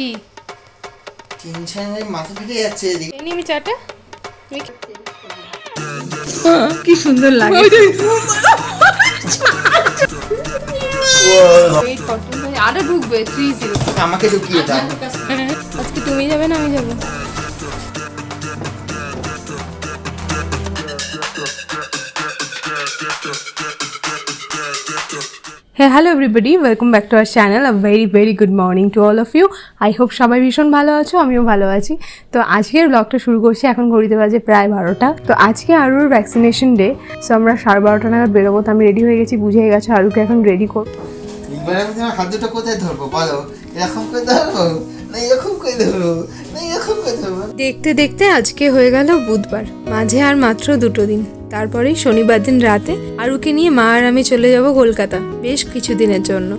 কি টেনশনে মাথা ফেটে যাচ্ছে এদিকে। এই নিয়ে আমি চাটা কি সুন্দর লাগে। আরো ঢুকবে 30 আমাকে ঢুকিয়ে দাও। আজকে তুমি যাবে না আমি যাবো? Hey, hello everybody, welcome back to our channel. A very good morning to all of you. I hope সবাই ভীষণ ভালো আছো, আমিও ভালো আছি। তো আজকের ব্লগটা শুরু করছি, এখন ঘড়িতে বাজে প্রায় 12টা। তো আজকে আরুর ভ্যাকসিনেশন ডে, সো আমরা 12:30 নাগাদ বেরোবো। তো আমি রেডি হয়ে গেছি, বুঝে গেছে আরুকে এখন রেডি করবো। এবার আমি তোমার হাত দুটো কোথায় ধরবো বলো? এরকম করে ধরবো না, এরকম করে ধরবো না, এরকম করে ধরবো? দেখতে দেখতে আজকে হয়ে গেল বুধবার, মাঝে আর মাত্র 2 দিন। তারপরেই শনিবার দিন রাতে আরুকে নিয়ে মা আর আমি চলে যাব কলকাতা বেশ কিছু দিনের জন্য,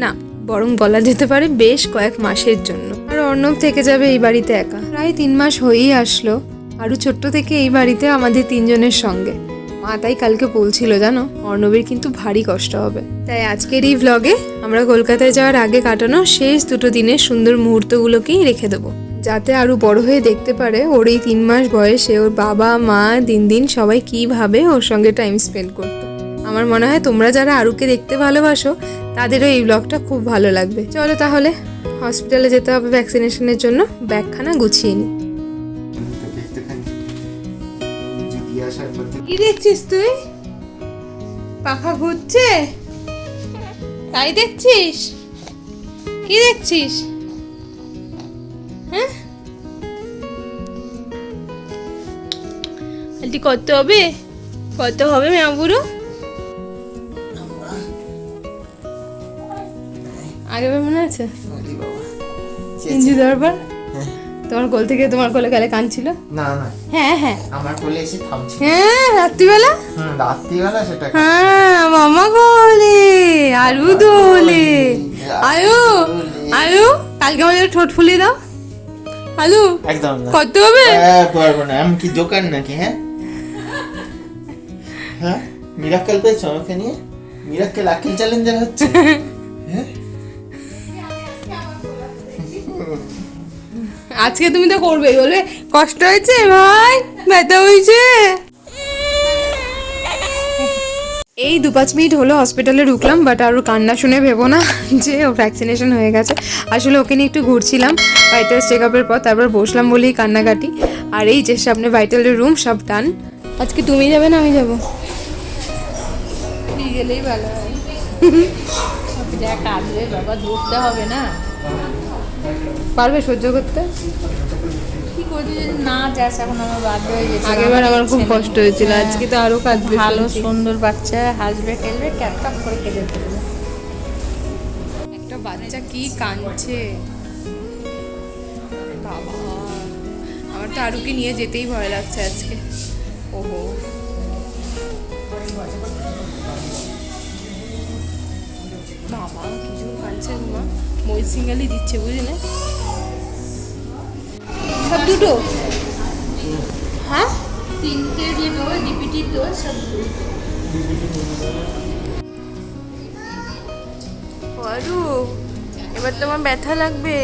না বরং বলা যেতে পারে বেশ কয়েক মাসের জন্য। আর অর্ণব থেকে যাবে এই বাড়িতে একা। প্রায় 3 মাস হয়েই আসলো আরু ছোট্ট থেকে এই বাড়িতে আমাদের 3 জনের সঙ্গে। মা তাই কালকে বলছিল জানো, অর্ণবের কিন্তু ভারী কষ্ট হবে। তাই আজকের এই ভ্লগে আমরা কলকাতায় যাওয়ার আগে কাটানো শেষ 2 দিনের সুন্দর মুহূর্তগুলোকেই রেখে দেবো, যাতে আরো বড় হয়ে দেখতে পারে ওর এই 3 মাস বয়সে ওর বাবা মা দিন সবাই কিভাবে ওর সঙ্গে টাইম স্পেন্ড করতো। আমার মনে হয় তোমরা যারা আরুকে দেখতে ভালোবাসো তাদেরও এই ব্লগটা খুব ভালো লাগবে। চলো তাহলে হসপিটালে যেতে হবে ভ্যাকসিনেশনের জন্য, ব্যাগখানা গুছিয়ে নিই। কি দেখছিস তুই? পাখা ঘুরছে তাই দেখছিস? কি দেখছিস? হ্যাঁ আন্টি কত হবে? কত হবে মেয়াবুরু? আগে মনে আছে ইঞ্জি দরবার তোমার কোল থেকে তোমার কোলে গেলে কাঁদছিল? না না, হ্যাঁ আমার কোলে এসে থামছিল। হ্যাঁ রাত্রিবেলা, রাত্রিবেলা সেটা। হ্যাঁ মামা কোলে আরু দোলে। আয়ু কালকে আমাদের ঠোঁট ফুলিয়ে দাও। আলু একদম না, কত হবে? পারবো না, আমি কি দোকান নাকি? হ্যাঁ মিরাক্কেল পেয়েছো আমাকে নিয়ে? মিরাক্কেল আকিল চ্যালেঞ্জার হচ্ছে। আজকে তুমি তো করবে, বলবে কষ্ট হয়েছে ভাই, ব্যথা হয়েছে। এই 2-5 মিনিট হলো হসপিটালে ঢুকলাম, বাট আরও কান্না শুনে ভেবো না যে ও ভ্যাকসিনেশন হয়ে গেছে। আসলে ওকে নিয়ে একটু ঘুরছিলাম ভাইটাল চেক আপের পর, তারপর বসলাম বলেই কান্নাকাটি। আর এই যে সামনে ভাইটালের রুম সব ডান। আজকে তুমি যাবে না আমি যাবো? গেলেই ভালো হয়। কাঁদবে বাবা, ধরতে হবে না, পারবে সহ্য করতে? কি করবি যদি না যাস? এখন আমার বাধ্য হয়ে গেছে। আগেরবার আমার খুব কষ্ট হয়েছিল, আজকে তো আরো কাঁদবে। ভালো সুন্দর বাচ্চা, হাসবে খেলবে, ক্যাপকাপ করে কেঁদে ফেলবে। একটা বাচ্চা কি কাঁদছে বাবা, আমার তো আরুকে নিয়ে যেতেই ভয় লাগছে আজকে। ওহো বাবা কিছু কাঁদছে, মা মই সিঙ্গালি দিচ্ছে বুঝলে। সব দুটো? হ্যাঁ 3টে যে ডোজ, ডিপিটি ডোজ সব। আরু এবার তোমার ব্যথা লাগবে?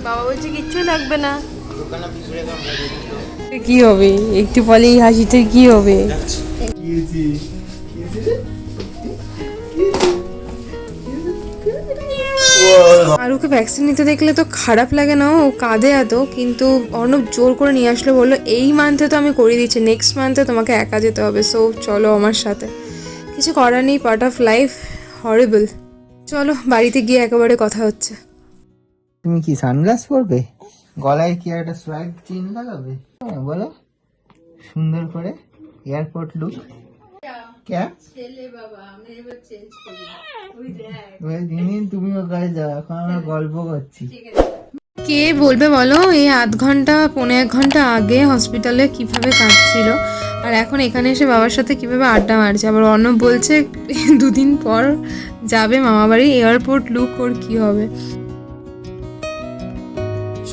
বাবা বলছে কিচ্ছু লাগবে না। কি হবে একটু পরেই হাসিতে? কি হবে? আরুকে ভ্যাকসিন নিতে দেখলে তো খারাপ লাগে না, ও কাঁদে এত, কিন্তু অর্ণব জোর করে নিয়ে আসলো, বললো এই মান্থে তো আমি করিয়ে দিচ্ছি, নেক্সট মান্থে তোমাকে একা যেতে হবে, সো চলো আমার সাথে। কিছু করার নেই, পার্ট অফ লাইফ, হরিবল। চলো বাড়িতে গিয়ে একেবারে কথা হচ্ছে। তুমি কি সানগ্লাস পরবে? গলায় কি একটা সোয়াগ চেইন লাগাবে? বলো সুন্দর করে এয়ারপোর্ট লুক। क्या ছেলে বাবা, আমি এবার চেঞ্জ করি। ওই দেখ ওই দিন তুমি ওখানে যাও, এখন আমরা গল্প করছি। কে বলবে বলো এই 1/2 ঘন্টা 1.25 ঘন্টা আগে হসপিটালে কিভাবে কাঁদছিল, আর এখন এখানে এসে বাবার সাথে কিভাবে আড্ডা মারছে। আবার অর্ণব বলছে 2 দিন পর যাবে মামা বাড়ি, এয়ারপোর্ট লুক ওর কি হবে।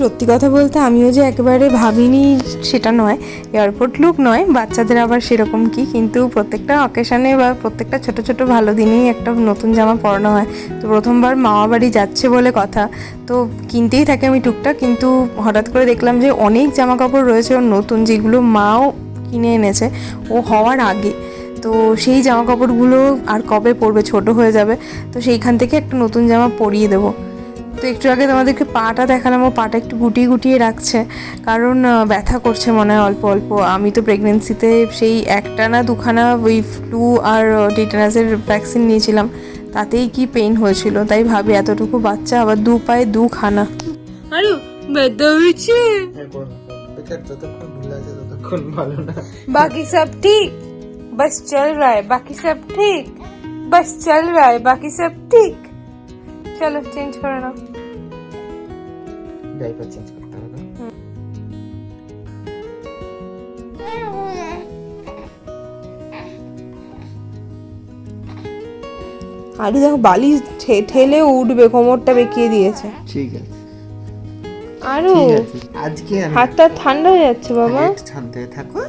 সত্যি কথা বলতে আমিও যে একেবারে ভাবিনি সেটা নয়, এয়ারপোর্ট লুক নয়, বাচ্চাদের আবার সেরকম কি, কিন্তু প্রত্যেকটা অকেশানে বা প্রত্যেকটা ছোট ছোট ভালো দিনেই একটা নতুন জামা পরানো হয়। তো প্রথমবার মামা বাড়ি যাচ্ছে বলে কথা, তো কিনতেই থাকে আমি টুকটাক, কিন্তু হঠাৎ করে দেখলাম যে অনেক জামা কাপড় রয়েছে ওর নতুন, যেগুলো মাও কিনে এনেছে ও হওয়ার আগে। তো সেই জামা কাপড়গুলো আর কবে পরবে, ছোট হয়ে যাবে। তো সেইখান থেকে একটা নতুন জামা পরিয়ে দেবো। তো একটু আগে তোমাদেরকে পাটা দেখালাম, ও পাটা একটু গুটিয়ে গুটিয়ে রাখছে, কারণ ব্যথা করছে মনে হয় অল্প অল্প। আমি তো প্রেগনেন্সিতে সেই একটা না দুখানা ওই ফ্লু আর টিটানাসের ভ্যাকসিন নিয়েছিলাম, তাতেই কি পেইন হয়েছিল, তাই ভাবি এতটুকু বাচ্চা আবার দু পায়ে দুখানা। আরে ব্যথা হয়েছে, ততক্ষণ ভালো না। बाकी सब ठीक, बस चल रहा है, बाकी सब ठीक, बस चल रहा है, बाकी सब ठीक। चलो चेंज करो ना, ডাইপার চেঞ্জ করতে হবে। আরে দেখো বালি ঠেলে উঠবে, কোমরটা বেঁকিয়ে দিয়েছে। ঠিক আছে, আরো ঠিক আছে, আজকে হাতটা ঠান্ডা হয়ে যাচ্ছে বাবা। একটু শান্ত হয়ে থাকো।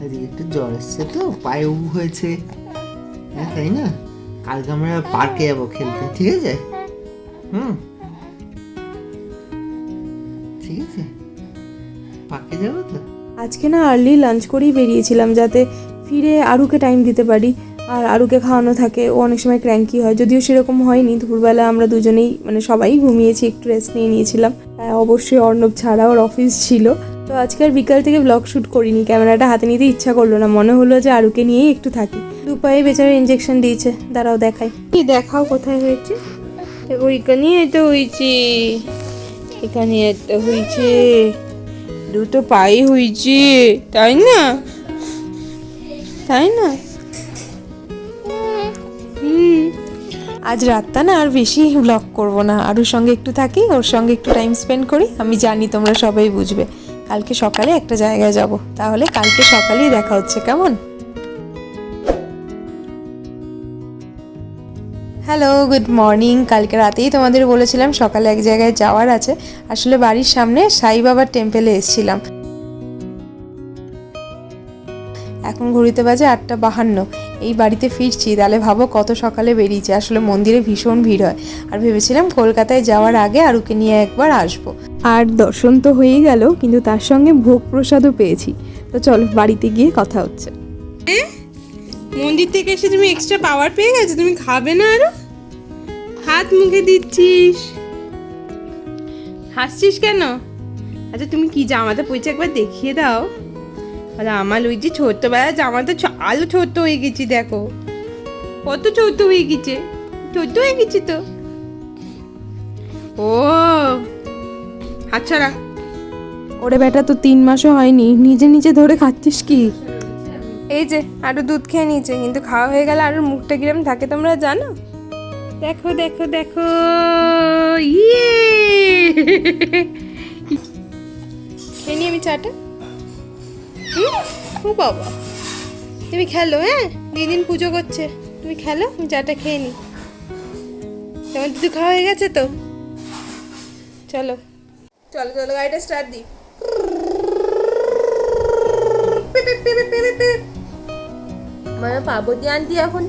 আজকে একটু জ্বর এসছে তো, পায়ে উবু হয়েছে, হ্যাঁ তাই না? কালকে আমরা পার্কে যাবো খেলতে, ঠিক আছে? ঠিক আছে, পার্কে যাবো তো। আজকে না আর্লি লাঞ্চ করেই বেরিয়েছিলাম, যাতে ফিরে আরুকে টাইম দিতে পারি, আর আরুকে খাওয়ানো থাকে। ও অনেক সময় ক্র্যাঙ্কি হয়, যদিও সেরকম হয়নি। দুপুরবেলা আমরা দুজনেই মানে সবাই ঘুমিয়েছি, একটু রেস্ট নিয়ে নিয়েছিলাম। অবশ্যই অর্ণব ছাড়া, ওর অফিস ছিল। তো আজকে আর বিকাল থেকে ব্লগ শ্যুট করিনি, ক্যামেরাটা হাতে নিতে ইচ্ছা করলো না, মনে হলো যে আরুকে নিয়েই একটু থাকি। দুপায়ে বেচারা ইঞ্জেকশন দিয়েছে, দাঁড়াও দেখাই। কি দেখাও কোথায় হয়েছে? ওইখানে এটা হয়েছে, এখানে একটা হয়েছে, দুটো পায়ে হয়েছে, তাই না? তাই না? আজ রাতটা না আর বেশি ব্লগ করব না, আরুর সঙ্গে একটু থাকি, ওর সঙ্গে একটু টাইম স্পেন্ড করি। আমি জানি তোমরা সবাই বুঝবে। কালকে সকালে একটা জায়গায় যাব, তাহলে কালকে সকালেই দেখা হচ্ছে, কেমন? Hello, good morning. কালকে রাতেই তোমাদের বলেছিলাম সকালে এক জায়গায় যাওয়ার আছে। আসলে বাড়ির সামনে সাই বাবার টেম্পেলে এসেছিলাম। এখন ঘড়িতে বাজে 8:52। এই বাড়িতে ফিরছি, তাহলে ভাবো কত সকালে বেরিয়েছে। আসলে মন্দিরে ভীষণ ভিড় হয়, আর ভেবেছিলাম কলকাতায় যাওয়ার আগে আরুকে নিয়ে একবার আসবো। আর দর্শন তো হয়েই গেল, কিন্তু তার সঙ্গে ভোগ প্রসাদও পেয়েছি। তো চলো বাড়িতে গিয়ে কথা হচ্ছে। মন্দির থেকে এসে তুমি এক্সট্রা পাওয়ার পেয়ে গেছো, তুমি খাবে না আরো? হাত মুখে দিচ্ছিস, হাসছিস কেন? আচ্ছা তুমি কি জামাটা পরেছো একবার দেখিয়ে দাও। আর আমার ওই যে ছোট্টবেলা জামাটা আলো ছোট্ট হয়ে গেছি, দেখো কত ছোট্ট হয়ে গেছে, ছোট্ট হয়ে গেছি তো। ও হাত ছাড়া। ওরে বেটা, তো 3 মাসও হয়নি, নিজে নিজে ধরে খাচ্ছিস কি? এই যে আরো দুধ খেয়ে নিয়েছে, কিন্তু খাওয়া হয়ে গেলে আরো মুখটা কিরম থাকে তোমরা জানো? দেখো দেখো দেখো, ইয়ে খেয়ে নি আমি চাটা। ও বাবা, তুমি খেলো, হ্যাঁ দিদিন পুজো করছে, তুমি খেলো, আমি চাটা খেয়ে নি। তোমার দুধ খাওয়া হয়ে গেছে তো? চলো চলো চলো, গাড়িটা স্টার্ট দিই। মানে পার্বতী আন্টি এখন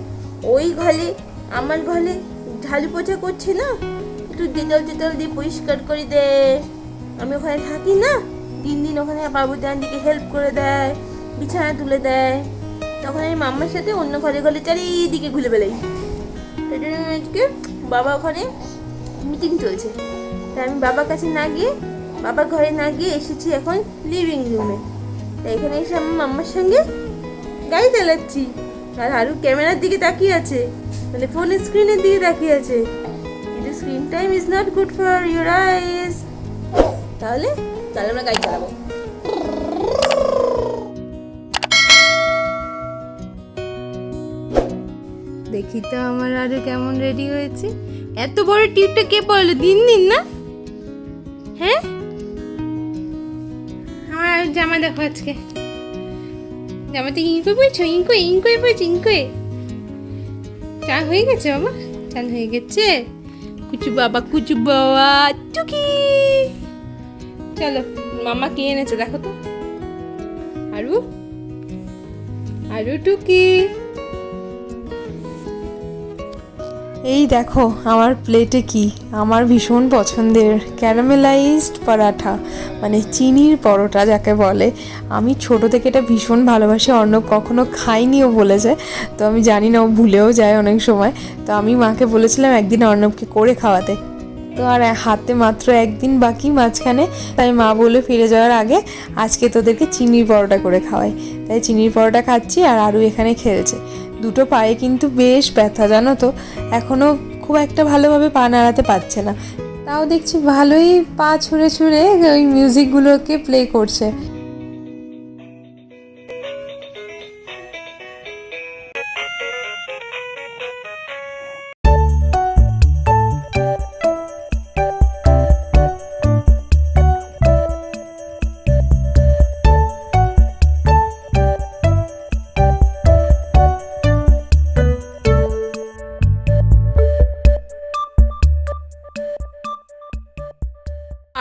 ওই ঘরে, আমার ঘরে ঝাড়ু পোছা করছে না, একটু ডিটল টিটল দিয়ে পরিষ্কার করে দেয়। আমি ওখানে থাকি না, দিন দিন ওখানে পার্বতী আন্টিকে হেল্প করে দেয়, বিছানা তুলে দেয়। তখন আমি মাম্মার সাথে অন্য ঘরে ঘরে চারিদিকে ঘুরে বেড়াই। সেই জন্য আজকে বাবা ওখানে মিটিং চলছে, তাই আমি বাবার কাছে না গিয়ে, বাবার ঘরে না গিয়ে এসেছি এখন লিভিং রুমে। তাই এখানে এসে আমি মাম্মার সঙ্গে গাড়ি চালাচ্ছি, আর আরও ক্যামেরার দিকে তাকিয়ে আছে, মানে ফোনের স্ক্রিনের দিকে তাকিয়ে আছে। কিন্তু screen time is not good for your eyes. তাহলে তাহলে আমরা গাড়ি চালাবো। দেখি তো আমার আরো কেমন রেডি হয়েছে। এত বড় টিপটা কে পড়লো দিন দিন না? হ্যাঁ, আমার জামা দেখো আজকে, জামাতে ইঙ্কো পড়ছো, ইঙ্কোয়ে ইঙ্কোয়ে পড়ছো, ইঙ্কোয়ে। চান হয়ে গেছে বাবা, চান হয়ে গেছে। কুচু বাবা, কুচু বাবা, টুকি চলো মামা কি এনেছে দেখো তো। আরু আরু টুকি, এই দেখো আমার প্লেটে কি, আমার ভীষণ পছন্দের ক্যারামেলাইজড পরাঠা, মানে চিনির পরোটা যাকে বলে। আমি ছোট থেকে এটা ভীষণ ভালোবাসি, অর্ণব কখনো খাইনিও বলেছে, তো আমি জানি না ও ভুলেও যায় অনেক সময়। তো আমি মাকে বলেছিলাম একদিন অর্ণবকে করে খাওয়াতে, তো আর হাতে মাত্র একদিন বাকি মাঝখানে, তাই মা বলে ফিরে যাওয়ার আগে আজকে তোদেরকে চিনির পরোটা করে খাওয়াই। তাই চিনির পরোটা খাচ্ছি আর আরু এখানে খেলছে। দুটো পায়ে কিন্তু বেশ ব্যথা জানো তো, এখনও খুব একটা ভালোভাবে পা নাড়াতে পারছে না, তাও দেখছি ভালোই পা ছুঁড়ে ছুঁড়ে ওই মিউজিকগুলোকে প্লে করছে।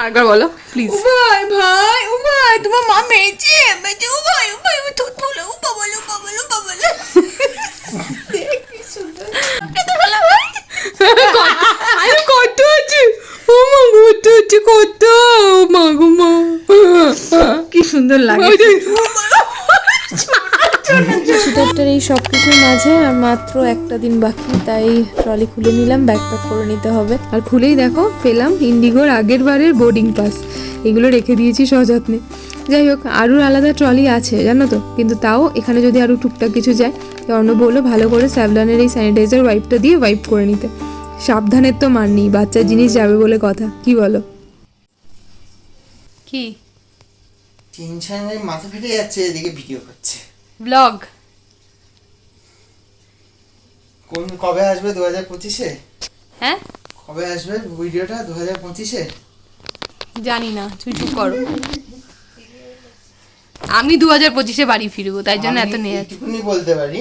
আরেকবার বলো প্লিজ। ভাই ভাই ও ভাই তোমার মা মেয়েছে মেয়েছে ও ভাই ও তো বলো ও বলো বলো বলো কি সুন্দর কত ভালো ভাই। আরে কত আছে, ও মা কত আছে, কত মা গো মা, কি সুন্দর লাগে। শীতের এই সব কিছুর মাঝে আর মাত্র একটা দিন বাকি, তাই ট্রলি খুলে নিলাম, ব্যাকপ্যাক করে নিতে হবে। আর খুলেই দেখো পেলাম ইন্ডিগোর আগের বারের বোর্ডিং পাস, এগুলো রেখে দিয়েছি সযত্নে। যাই হোক আরও আলাদা ট্রলি আছে জানো তো, কিন্তু তাও এখানে যদি আরও টুকটাক কিছু যায়, অর্ণব বললো ভালো করে স্যাভলনের এই স্যানিটাইজার ওয়াইপটা দিয়ে ওয়াইপ করে নিতে। সাবধানের তো মান নেই, বাচ্চার জিনিস যাবে বলে কথা, কি বলো? কি টেনশনে মাথা ফেটে যাচ্ছে, এদিকে ভিডিও করছে। ব্লগ কবে আসবে 2025-এ? হ্যাঁ কবে আসবে ভিডিওটা 2025-এ? জানি না, তুই চুপ করো। আমি 2025-এ বাড়ি ফিরবো, তাই জন্য এত নিয়ে যাচ্ছি। এইটুকুনি বলতে পারি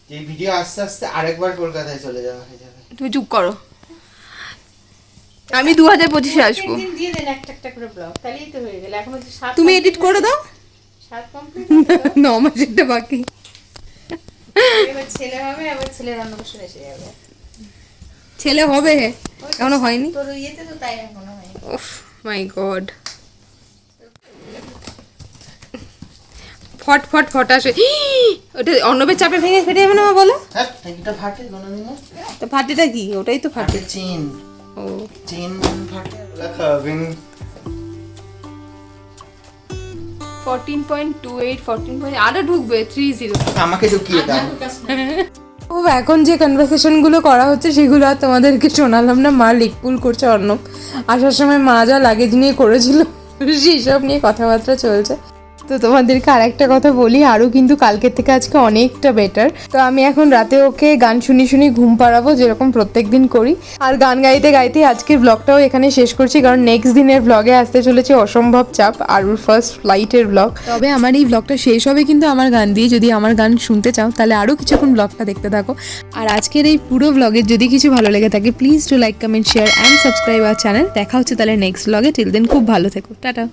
যে ভিডিও আস্তে আস্তে আরেকবার কলকাতায় চলে যাওয়া হয়ে যাবে। তুমি চুপ করো, আমি 2025-এ আসবো। দিন দিয়ে দেন একটা একটা করে ব্লগ, তাহলেই তো হয়ে গেল। এখন হচ্ছে 7 তুমি এডিট করে দাও, 7 কমপ্লিট 9 মাসেরটা বাকি। এবার ছেলে হবে, আবার ছেলের অন্নপ্রাশন এসে যাবে। ছেলে হবে এখনো হয়নি, তোর ইয়েতে তো তাই এখনো হয়নি। ওফ মাই গড, ফট ফট ফটাস, ওটা অর্ণবের চাপে ভেঙে ফেটে যাবে না মা বলো? হ্যাঁ এটা ফাটে কোনোদিন না। তো ফাটেটা কি? ওটাই তো ফাটে। ফাটে চেন, ও চেন ফাটে খাবেন। 14.28 14 আরো ঢুকবে 30। আমাকে ঢুকিয়ে দাও। ও এখন যে কনভারসেশনগুলো করা হচ্ছে সেগুলো আর তোমাদেরকে শোনালাম না, মা লিকপুল করছে অর্ণব। আসার সময় মা যা লাগেজ নিয়ে করেছিল সেসব নিয়ে কথাবার্তা চলছে। তো তোমাদেরকে আরেকটা কথা বলি, আরও কিন্তু কালকের থেকে আজকে অনেকটা বেটার। তো আমি এখন রাতে ওকে গান শুনি শুনি ঘুম পাড়াবো, যেরকম প্রত্যেক দিন করি। আর গান গাইতে গাইতে আজকের ব্লগটাও এখানে শেষ করছি, কারণ নেক্সট দিনের ব্লগে আসতে চলেছে অসম্ভব চাপ, আরুর ফার্স্ট ফ্লাইটের ব্লগ। তবে আমার এই ব্লগটা শেষ হবে কিন্তু আমার গান দিয়ে। যদি আমার গান শুনতে চাও তাহলে আরও কিছুক্ষণ ব্লগটা দেখতে থাকো। আর আজকের এই পুরো ব্লগের যদি কিছু ভালো লেগে থাকে, please to like comment share and subscribe our channel. দেখা হচ্ছে তাহলে নেক্সট ব্লগে, টিল দেন খুব ভালো থেকো, টাটা।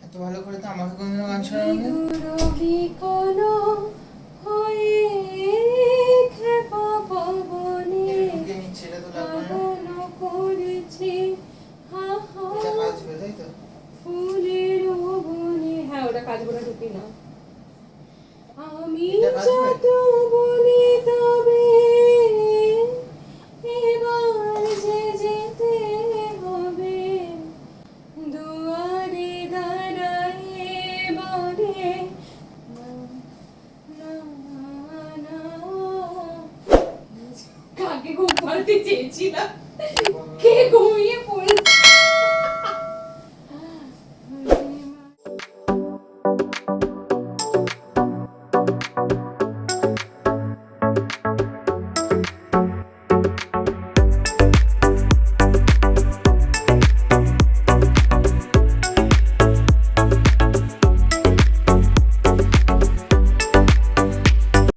এত ভালো করে তো আমাকে কোনদিনও গান শোনানো। করে ঢুকি না। আমি যত বলি তবে এবার যে যেতে হবে, দুয়ারে দাঁড়ায়ে বলে না, না, না। কাকে ঘুম পাড়াতে চেয়েছিলাম, কে ঘুমিয়ে